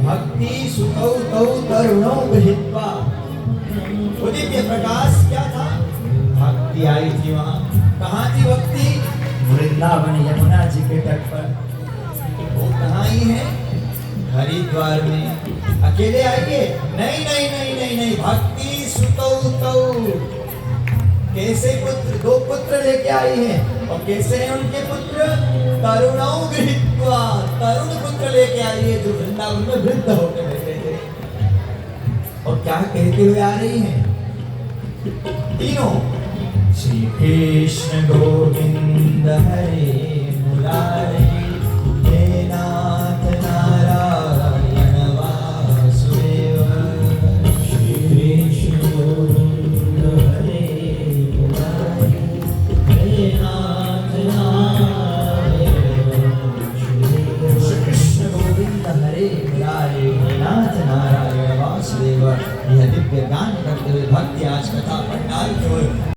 भक्ति सुतौ तौ तरुणौ गृहीत्वा। वो दिव्य प्रकाश क्या था? भक्ति आई थी वहां। कहाँ थी भक्ति? वृंदावन यमुना जी के तट पर। वो कहाँ ही है? हरिद्वार में। अकेले आइए? नहीं नहीं नहीं नहीं नहीं, भक्ति सुतौ तौ। कैसे पुत्र? दो पुत्र लेके आई हैं। और कैसे हैं उनके पुत्र? तरुणौ गृहीत्वा। तरुण पुत्र लेके आई है जो वृंदावन में वृद्ध होकर बैठे थे। और क्या कहते हुए आ रही हैं तीनों? श्री कृष्ण गोविंद हरे मुरारे, हे नाथ नारायण वासुदेव। श्री कृष्ण गोविंद हरे मुरारे, हे नाथ नारायण वासुदेव। श्री कृष्ण गोविंद हरे मुरारे, हे नाथ नारायण वासुदेव। यह दिव्य गान करते हुए भक्ति आज कथा